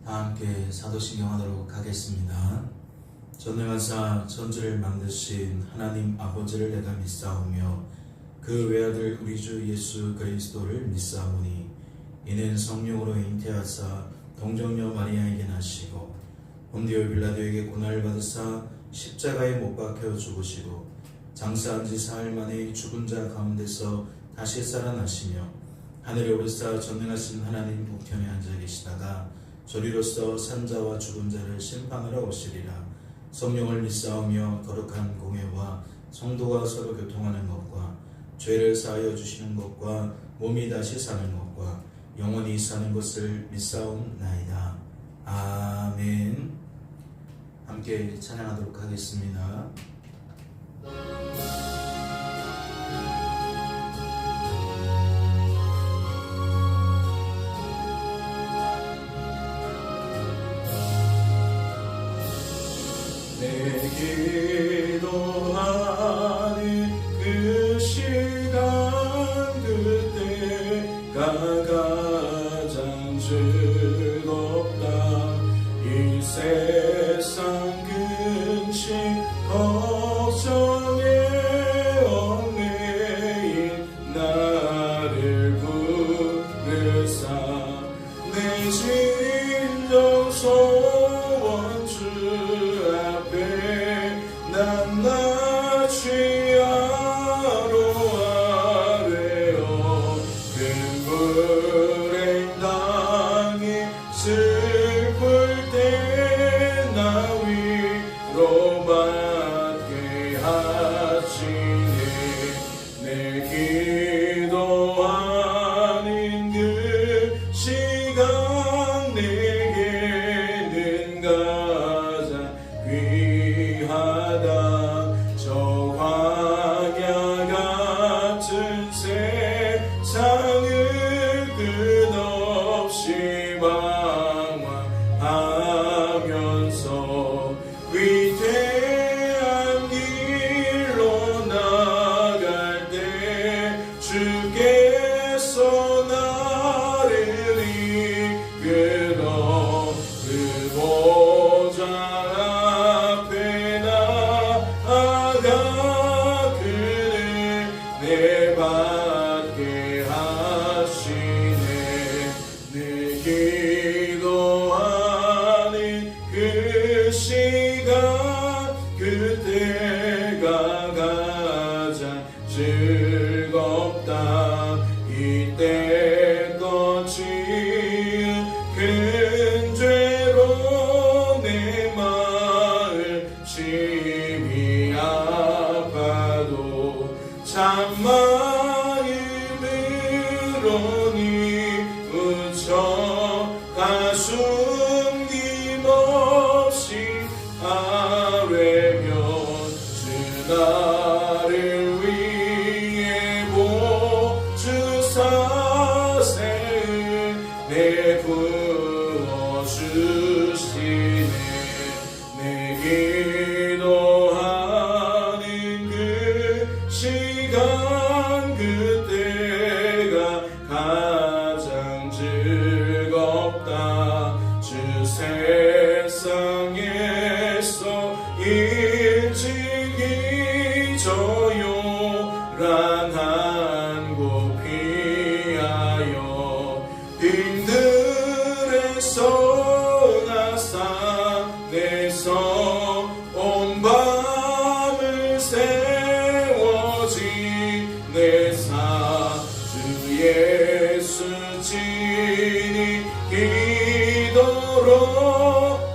다 함께 사도신경 하도록 하겠습니다. 전능하사 천지를 만드신 하나님 아버지를 내가 믿사오며 그 외아들 우리 주 예수 그리스도를 믿사오니 이는 성령으로 잉태하사 동정녀 마리아에게 나시고 본디오 빌라도에게 고난을 받으사 십자가에 못 박혀 죽으시고 장사한 지 사흘 만에 죽은 자 가운데서 다시 살아나시며 하늘에 오르사 전능하신 하나님 우편에 앉아 계시다가 저리로서 산자와 죽은 자를 심판하러 오시리라. 성령을 믿사오며 거룩한 공회와 성도가 서로 교통하는 것과 죄를 사하여 주시는 것과 몸이 다시 사는 것과 영원히 사는 것을 믿사옵나이다. 아멘. 함께 찬양하도록 하겠습니다. 내 기도하는 그 시간 그때가 가장 즐겁다. 이 세상 근심 걱정에 얽매인 나를 부르사 내 진정 소원 주 난 나 취하로 아뢰어 큰 불행 당해 슬플 때 나 위로받게 하시네. 내 기도하는 그 시간 내게는 가장 귀하다. 저 광야 같은 세상을 끝없이 방황하면서 위대한 길로 나갈 때 주께서 나를 이끌어 그 보좌 앞에 나아가 그를 내받게 하시네. 내 기도하는 그 시간 그때가 가장 즐겁다. 이때껏 지은 큰 죄로 내 마음 심히 아파도 참 마음으로 뉘우쳐 가슴 힘없이 아뢰면 주 나를 위해 보주사 세은 내 부어주시네. 내 기도하는 그 시간 그때가 가장 즐겁다. 주 세상에서 일찍이 조용한 곳 피하여 빈들에서 나사 내서 온 밤을 세워 지내사 주 예수 진이 기도로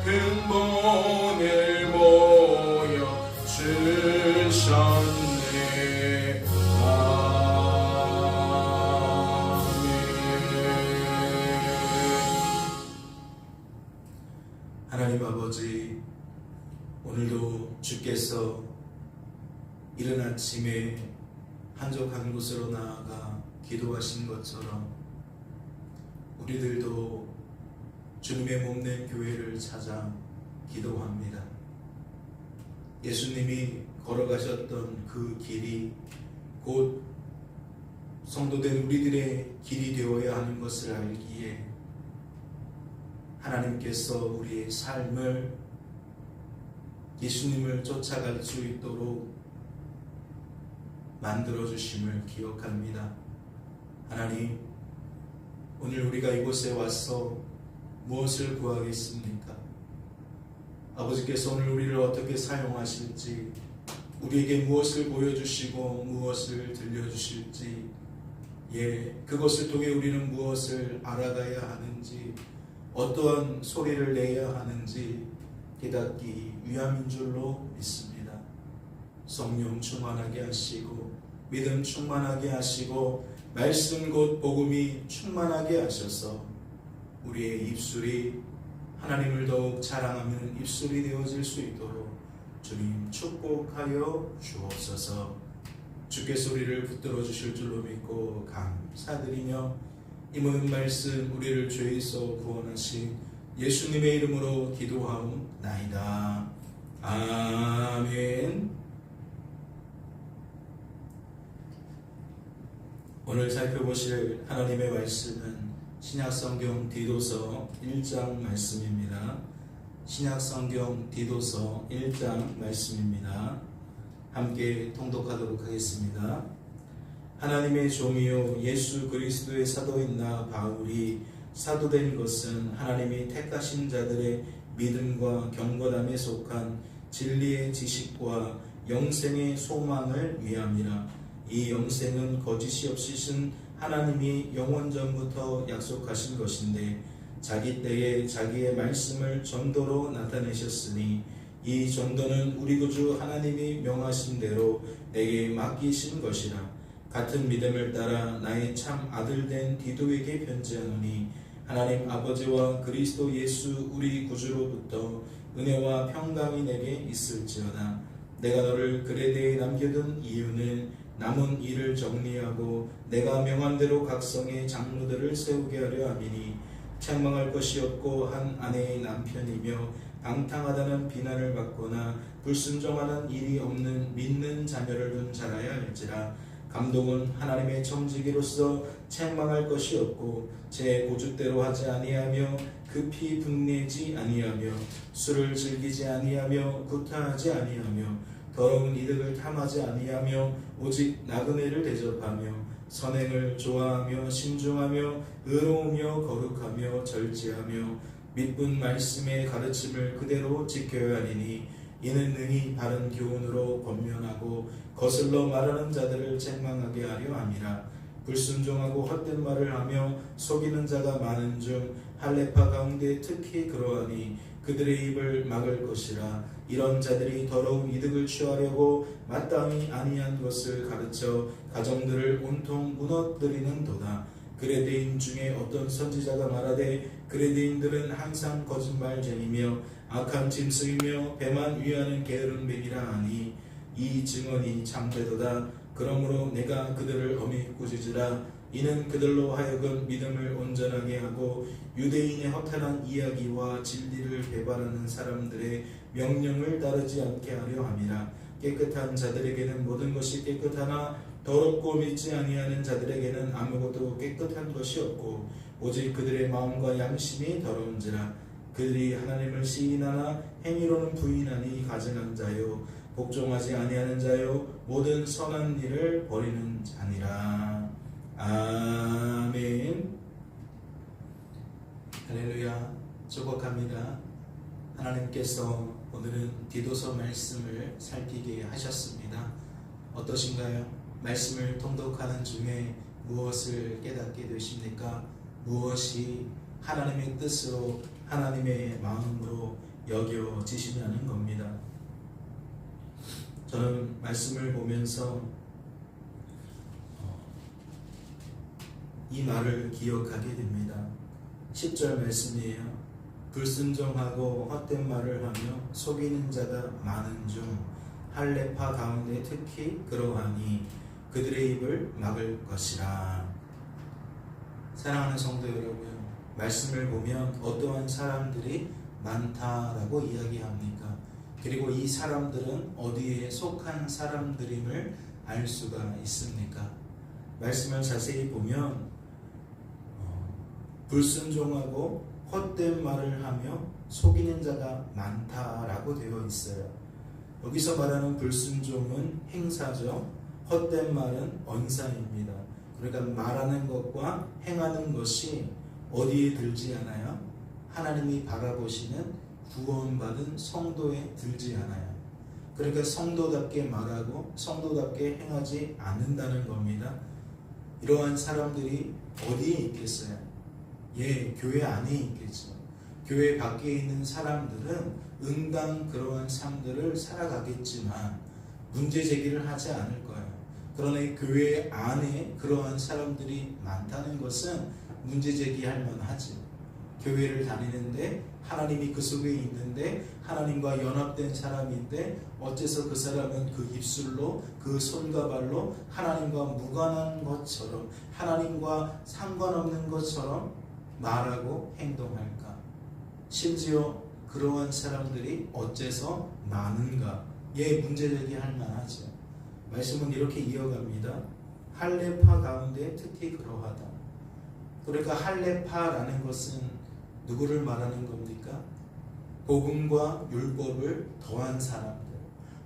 큰 본을 모여 주셨네. 아멘. 하나님 아버지, 오늘도 주께서 이른 아침에 한적한 곳으로 나아가 기도하신 것처럼 우리들도 주님의 몸된 교회를 찾아 기도합니다. 예수님이 걸어가셨던 그 길이 곧 성도된 우리들의 길이 되어야 하는 것을 알기에 하나님께서 우리의 삶을 예수님을 쫓아갈 수 있도록 만들어주심을 기억합니다. 하나님, 오늘 우리가 이곳에 와서 무엇을 구하겠습니까? 아버지께서 오늘 우리를 어떻게 사용하실지, 우리에게 무엇을 보여주시고 무엇을 들려주실지, 그것을 통해 우리는 무엇을 알아가야 하는지, 어떠한 소리를 내야 하는지 깨닫기 위함인 줄로 믿습니다. 성령 충만하게 하시고 믿음 충만하게 하시고 말씀 곧 복음이 충만하게 하셔서 우리의 입술이 하나님을 더욱 자랑하는 입술이 되어질 수 있도록 주님 축복하여 주옵소서. 주께서 우리를 붙들어 주실 줄로 믿고 감사드리며 이 모든 말씀 우리를 죄에서 구원하신 예수님의 이름으로 기도하옵나이다. 아멘. 오늘 살펴보실 하나님의 말씀은 신약성경 디도서 1장 말씀입니다. 신약성경 디도서 1장 말씀입니다. 함께 통독하도록 하겠습니다. 하나님의 종이요 예수 그리스도의 사도인 나 바울이 사도된 것은 하나님이 택하신 자들의 믿음과 경건함에 속한 진리의 지식과 영생의 소망을 위함이라. 이 영생은 거짓이 없이 신 하나님이 영원전부터 약속하신 것인데 자기 때에 자기의 말씀을 전도로 나타내셨으니 이 전도는 우리 구주 하나님이 명하신 대로 내게 맡기신 것이라. 같은 믿음을 따라 나의 참 아들된 디도에게 편지하노니 하나님 아버지와 그리스도 예수 우리 구주로부터 은혜와 평강이 내게 있을지어다. 내가 너를 그레데에 남겨둔 이유는 남은 일을 정리하고 내가 명한 대로 각성의 장로들을 세우게 하려 함이니 책망할 것이 없고 한 아내의 남편이며 방탕하다는 비난을 받거나 불순종하는 일이 없는 믿는 자녀를 둔 자라야 할지라. 감독은 하나님의 청지기로서 책망할 것이 없고 제 고주대로 하지 아니하며 급히 분내지 아니하며 술을 즐기지 아니하며 구타하지 아니하며 더러운 이득을 탐하지 아니하며 오직 나그네를 대접하며 선행을 좋아하며 신중하며 의로우며 거룩하며 절제하며 믿은 말씀의 가르침을 그대로 지켜야 하리니 이는 능히 바른 교훈으로 권면하고 거슬러 말하는 자들을 책망하게 하려 함이라. 불순종하고 헛된 말을 하며 속이는 자가 많은 중 할례파 가운데 특히 그러하니 그들의 입을 막을 것이라. 이런 자들이 더러운 이득을 취하려고 마땅히 아니한 것을 가르쳐 가정들을 온통 무너뜨리는도다. 그레데인 중에 어떤 선지자가 말하되 그레데인들은 항상 거짓말쟁이며 악한 짐승이며 배만 위하는 게으른 뱀이라 하니 이 증언이 참되도다. 그러므로 내가 그들을 엄히 꾸짖으라. 이는 그들로 하여금 믿음을 온전하게 하고 유대인의 허탄한 이야기와 진리를 배반하는 사람들의 명령을 따르지 않게 하려 함이라. 깨끗한 자들에게는 모든 것이 깨끗하나 더럽고 믿지 아니하는 자들에게는 아무것도 깨끗한 것이 없고 오직 그들의 마음과 양심이 더러운지라. 그들이 하나님을 시인하나 행위로는 부인하니 가증한 자요 복종하지 아니하는 자요 모든 선한 일을 버리는 자니라. 아멘. 할렐루야. 축복합니다. 하나님께서 오늘은 디도서 말씀을 살피게 하셨습니다. 어떠신가요? 말씀을 통독하는 중에 무엇을 깨닫게 되십니까? 무엇이 하나님의 뜻으로 하나님의 마음으로 여겨지시냐는 겁니다. 저는 말씀을 보면서 이 말을 기억하게 됩니다. 10절 말씀이에요. 불순종하고 헛된 말을 하며 속이는 자가 많은 중 할례파 가운데 특히 그러하니 그들의 입을 막을 것이라. 사랑하는 성도 여러분, 말씀을 보면 어떠한 사람들이 많다라고 이야기합니까? 그리고 이 사람들은 어디에 속한 사람들임을 알 수가 있습니까? 말씀을 자세히 보면 불순종하고 헛된 말을 하며 속이는 자가 많다라고 되어 있어요. 여기서 말하는 불순종은 행사죠. 헛된 말은 언사입니다. 그러니까 말하는 것과 행하는 것이 어디에 들지 않아요? 하나님이 바라보시는 구원받은 성도에 들지 않아요. 그러니까 성도답게 말하고 성도답게 행하지 않는다는 겁니다. 이러한 사람들이 어디에 있겠어요? 교회 안에 있겠죠. 교회 밖에 있는 사람들은 응당 그러한 삶들을 살아가겠지만 문제 제기를 하지 않을 거예요. 그러나 교회 안에 그러한 사람들이 많다는 것은 문제 제기할 만하죠. 교회를 다니는데 하나님이 그 속에 있는데 하나님과 연합된 사람인데 어째서 그 사람은 그 입술로 그 손과 발로 하나님과 무관한 것처럼 하나님과 상관없는 것처럼 말하고 행동할까? 심지어 그러한 사람들이 어째서 많은가? 문제 제기할 만하죠. 말씀은 이렇게 이어갑니다. 할례파 가운데 특히 그러하다. 그러니까 할례파라는 것은 누구를 말하는 겁니까? 복음과 율법을 더한 사람들.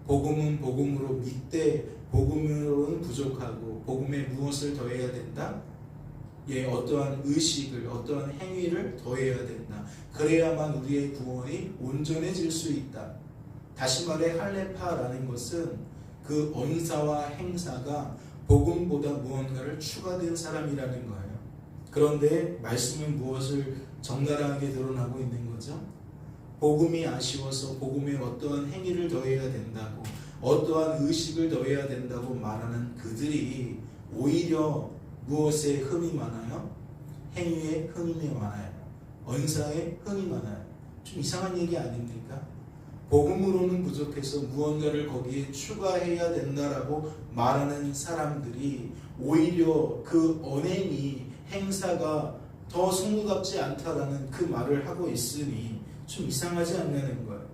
복음은 복음으로 믿되 복음으로는 부족하고 복음에 무엇을 더해야 된다? 어떠한 의식을, 어떠한 행위를 더해야 된다. 그래야만 우리의 구원이 온전해질 수 있다. 다시 말해 할례파라는 것은 그 언사와 행사가 복음보다 무언가를 추가된 사람이라는 거예요. 그런데 말씀은 무엇을 적나라하게 드러나고 있는 거죠? 복음이 아쉬워서 복음에 어떠한 행위를 더해야 된다고, 어떠한 의식을 더해야 된다고 말하는 그들이 오히려 무엇에 흠이 많아요? 행위에 흠이 많아요. 언사에 흠이 많아요. 좀 이상한 얘기 아닙니까? 복음으로는 부족해서 무언가를 거기에 추가해야 된다라고 말하는 사람들이 오히려 그 언행이 행사가 더 성도답지 않다라는 그 말을 하고 있으니 좀 이상하지 않냐는 거예요.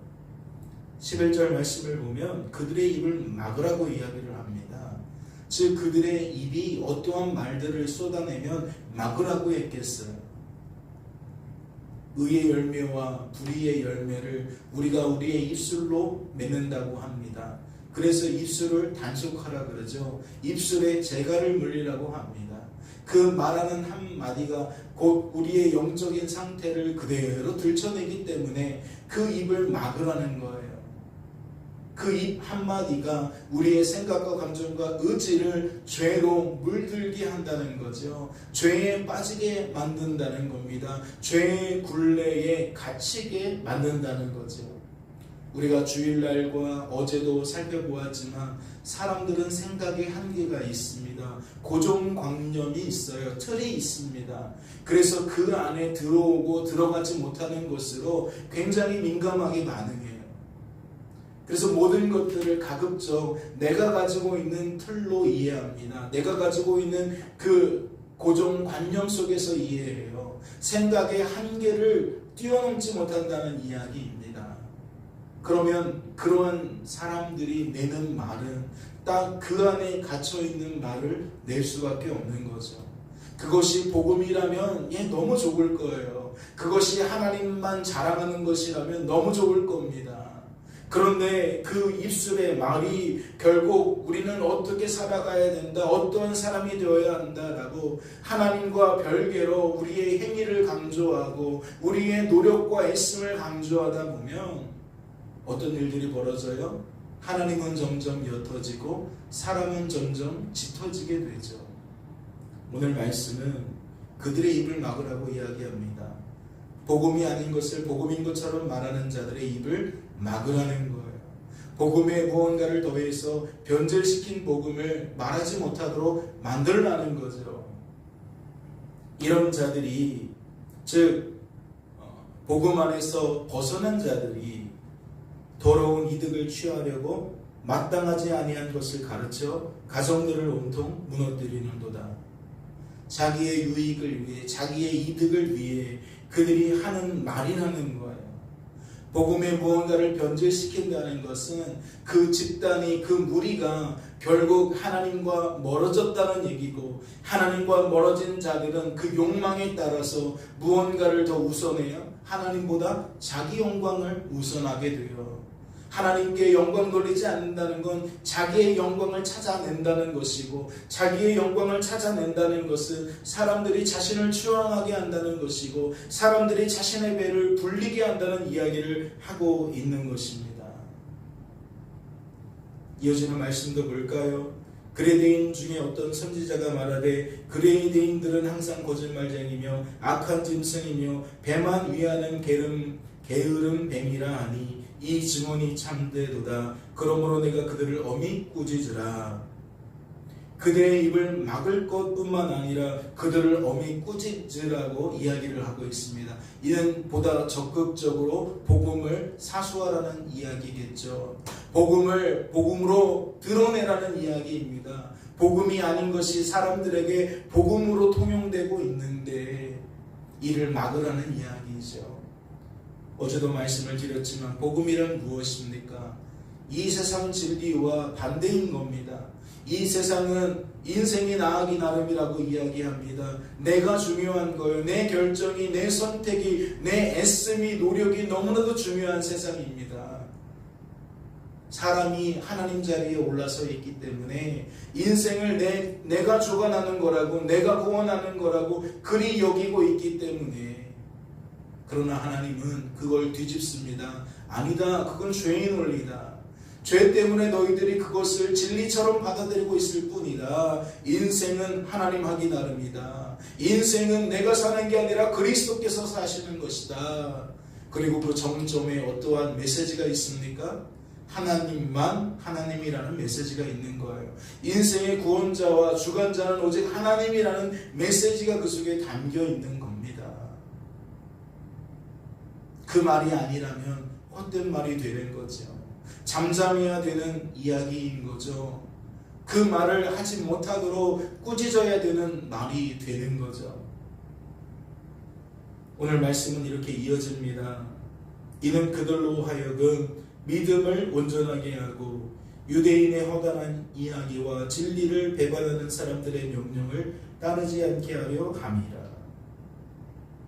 11절 말씀을 보면 그들의 입을 막으라고 이야기를 합니다. 즉 그들의 입이 어떠한 말들을 쏟아내면 막으라고 했겠어요. 의의 열매와 불의의 열매를 우리가 우리의 입술로 맺는다고 합니다. 그래서 입술을 단속하라 그러죠. 입술에 재갈을 물리라고 합니다. 그 말하는 한마디가 곧 우리의 영적인 상태를 그대로 들춰내기 때문에 그 입을 막으라는 거예요. 그 입 한마디가 우리의 생각과 감정과 의지를 죄로 물들게 한다는 거죠. 죄에 빠지게 만든다는 겁니다. 죄의 굴레에 갇히게 만든다는 거죠. 우리가 주일날과 어제도 살펴보았지만 사람들은 생각에 한계가 있습니다. 고정관념이 있어요. 틀이 있습니다. 그래서 그 안에 들어오고 들어가지 못하는 것으로 굉장히 민감하게 반응해요. 그래서 모든 것들을 가급적 내가 가지고 있는 틀로 이해합니다. 내가 가지고 있는 그 고정관념 속에서 이해해요. 생각의 한계를 뛰어넘지 못한다는 이야기입니다. 그러면 그러한 사람들이 내는 말은 딱 그 안에 갇혀있는 말을 낼 수밖에 없는 거죠. 그것이 복음이라면 너무 좋을 거예요. 그것이 하나님만 자랑하는 것이라면 너무 좋을 겁니다. 그런데 그 입술의 말이 결국 우리는 어떻게 살아가야 된다, 어떠한 사람이 되어야 한다라고 하나님과 별개로 우리의 행위를 강조하고 우리의 노력과 애씀을 강조하다 보면 어떤 일들이 벌어져요? 하나님은 점점 옅어지고 사람은 점점 짙어지게 되죠. 오늘 말씀은 그들의 입을 막으라고 이야기합니다. 복음이 아닌 것을 복음인 것처럼 말하는 자들의 입을 막으라는 거예요. 복음에 무언가를 더해서 변절시킨 복음을 말하지 못하도록 만들라는 거죠. 이런 자들이, 즉 복음 안에서 벗어난 자들이 더러운 이득을 취하려고 마땅하지 아니한 것을 가르쳐 가정들을 온통 무너뜨리는도다. 자기의 유익을 위해, 자기의 이득을 위해 그들이 하는 말이라는 거예요. 복음의 무언가를 변질시킨다는 것은 그 집단이, 그 무리가 결국 하나님과 멀어졌다는 얘기고, 하나님과 멀어진 자들은 그 욕망에 따라서 무언가를 더 우선해요. 하나님보다 자기 영광을 우선하게 돼요. 하나님께 영광 돌리지 않는다는 건 자기의 영광을 찾아낸다는 것이고, 자기의 영광을 찾아낸다는 것은 사람들이 자신을 추앙하게 한다는 것이고, 사람들이 자신의 배를 불리게 한다는 이야기를 하고 있는 것입니다. 이어지는 말씀도 볼까요? 그레데인 중에 어떤 선지자가 말하되, 그레데인들은 항상 거짓말쟁이며 악한 짐승이며 배만 위하는 게으름 뱀이라 하니 이 증언이 참되도다. 그러므로 내가 그들을 엄히 꾸짖으라. 그들의 입을 막을 것뿐만 아니라 그들을 엄히 꾸짖으라고 이야기를 하고 있습니다. 이는 보다 적극적으로 복음을 사수하라는 이야기겠죠. 복음으로 드러내라는 이야기입니다. 복음이 아닌 것이 사람들에게 복음으로 통용되고 있는데 이를 막으라는 이야기죠. 어제도 말씀을 드렸지만 복음이란 무엇입니까? 이 세상 진리와 반대인 겁니다. 이 세상은 인생이 나아가기 나름이라고 이야기합니다. 내가 중요한 거예요. 내 결정이, 내 선택이, 내 애씀이, 노력이 너무나도 중요한 세상입니다. 사람이 하나님 자리에 올라서 있기 때문에 인생을 내가 주관하는 거라고, 내가 구원하는 거라고 그리 여기고 있기 때문에, 그러나 하나님은 그걸 뒤집습니다. 아니다, 그건 죄의 논리다. 죄 때문에 너희들이 그것을 진리처럼 받아들이고 있을 뿐이다. 인생은 하나님 하기 나름이다. 인생은 내가 사는 게 아니라 그리스도께서 사시는 것이다. 그리고 그 정점에 어떠한 메시지가 있습니까? 하나님만 하나님이라는 메시지가 있는 거예요. 인생의 구원자와 주관자는 오직 하나님이라는 메시지가 그 속에 담겨 있는 겁니다. 그 말이 아니라면 헛된 말이 되는 거죠. 잠잠해야 되는 이야기인 거죠. 그 말을 하지 못하도록 꾸짖어야 되는 말이 되는 거죠. 오늘 말씀은 이렇게 이어집니다. 이는 그들로 하여금 믿음을 온전하게 하고 유대인의 허다한 이야기와 진리를 배반하는 사람들의 명령을 따르지 않게 하려 함이라.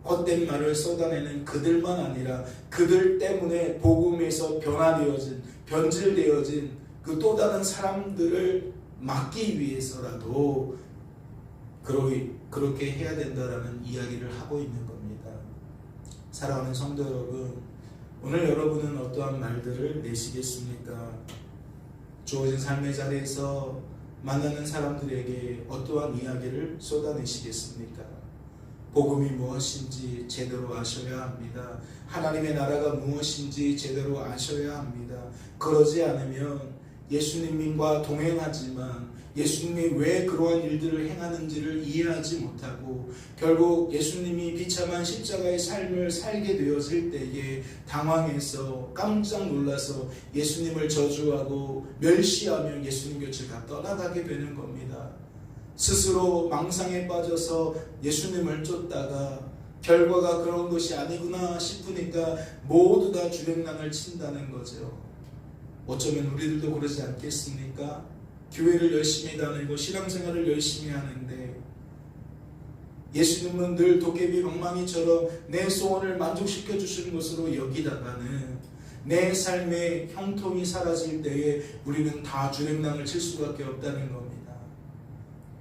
헛된 말을 쏟아내는 그들만 아니라 그들 때문에 복음에서 변질되어진 그 또 다른 사람들을 막기 위해서라도 그렇게 해야 된다라는 이야기를 하고 있는 겁니다. 사랑하는 성도 여러분, 오늘 여러분은 어떠한 말들을 내시겠습니까? 주어진 삶의 자리에서 만나는 사람들에게 어떠한 이야기를 쏟아내시겠습니까? 복음이 무엇인지 제대로 아셔야 합니다. 하나님의 나라가 무엇인지 제대로 아셔야 합니다. 그러지 않으면 예수님과 동행하지만 예수님이 왜 그러한 일들을 행하는지를 이해하지 못하고 결국 예수님이 비참한 십자가의 삶을 살게 되었을 때에 당황해서 깜짝 놀라서 예수님을 저주하고 멸시하며 예수님 곁을 다 떠나가게 되는 겁니다. 스스로 망상에 빠져서 예수님을 쫓다가 결과가 그런 것이 아니구나 싶으니까 모두 다 주행랑을 친다는 거죠. 어쩌면 우리들도 그러지 않겠습니까? 교회를 열심히 다니고 신앙생활을 열심히 하는데 예수님은 늘 도깨비 방망이처럼 내 소원을 만족시켜 주시는 것으로 여기다가는 내 삶의 형통이 사라질 때에 우리는 다 주행랑을 칠 수밖에 없다는 겁니다.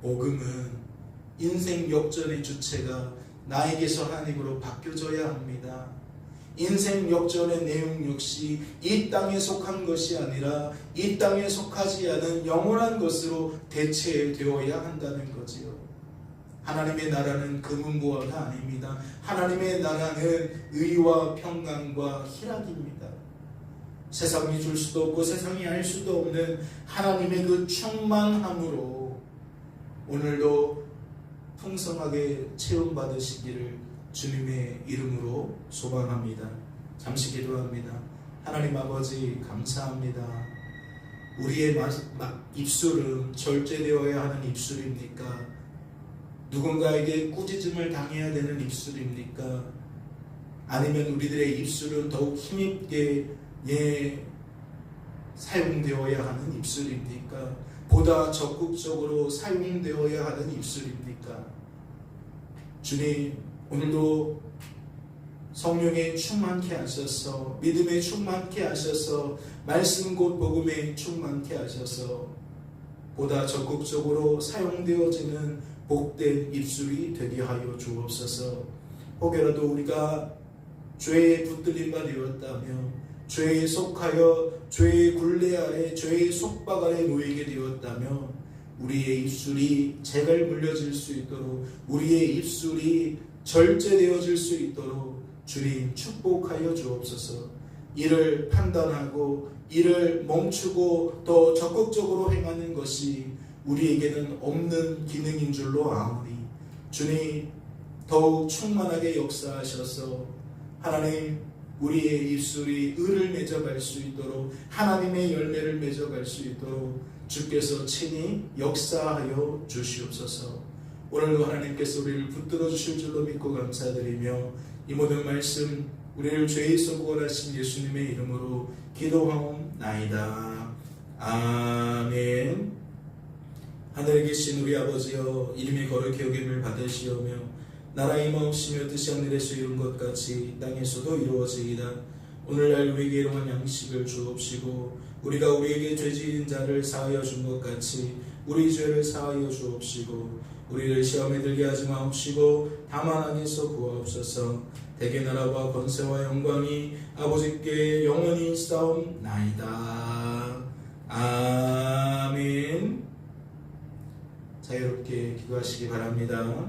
복음은 인생 역전의 주체가 나에게서 하나님으로 바뀌어져야 합니다. 인생 역전의 내용 역시 이 땅에 속한 것이 아니라 이 땅에 속하지 않은 영원한 것으로 대체되어야 한다는 거지요. 하나님의 나라는 금은보화가 아닙니다. 하나님의 나라는 의와 평강과 희락입니다. 세상이 줄 수도 없고 세상이 알 수도 없는 하나님의 그 충만함으로 오늘도 풍성하게 체험받으시기를 주님의 이름으로 소망합니다. 잠시 기도합니다. 하나님 아버지 감사합니다. 우리의 입술은 절제되어야 하는 입술입니까? 누군가에게 꾸짖음을 당해야 되는 입술입니까? 아니면 우리들의 입술은 더욱 힘있게 사용되어야 하는 입술입니까? 보다 적극적으로 사용되어야 하는 입술입니까? 주님, 오늘도 성령에 충만케 하셔서, 믿음에 충만케 하셔서, 말씀 곧 복음에 충만케 하셔서 보다 적극적으로 사용되어지는 복된 입술이 되게 하여 주옵소서. 혹여라도 우리가 죄에 붙들린 바 되었다며, 죄에 속하여 죄의 굴레 아래, 죄의 속박 아래 놓이게 되었다며, 우리의 입술이 재갈 물려질 수 있도록, 우리의 입술이 절제되어질 수 있도록 주님 축복하여 주옵소서. 이를 판단하고 이를 멈추고 더 적극적으로 행하는 것이 우리에게는 없는 기능인 줄로 아오니, 주님 더욱 충만하게 역사하셔서 하나님, 우리의 입술이 의를 맺어갈 수 있도록, 하나님의 열매를 맺어갈 수 있도록 주께서 친히 역사하여 주시옵소서. 오늘도 하나님께서 우리를 붙들어 주실 줄로 믿고 감사드리며, 이 모든 말씀 우리를 죄에서 구원하신 예수님의 이름으로 기도하옵나이다. 아멘. 하늘에 계신 우리 아버지여, 이름이 거룩히 여김을 받으시오며, 나라의 임하옵시며 뜻이 하늘에서 이룬 것 같이 땅에서도 이루어지이다. 오늘날 우리에게 일용할 양식을 주옵시고, 우리가 우리에게 죄지은 자를 사하여 준 것 같이 우리 죄를 사하여 주옵시고, 우리를 시험에 들게 하지 마옵시고 다만 악에서 구하옵소서. 대개 나라와 권세와 영광이 아버지께 영원히 있사옵나이다. 아멘. 자유롭게 기도하시기 바랍니다.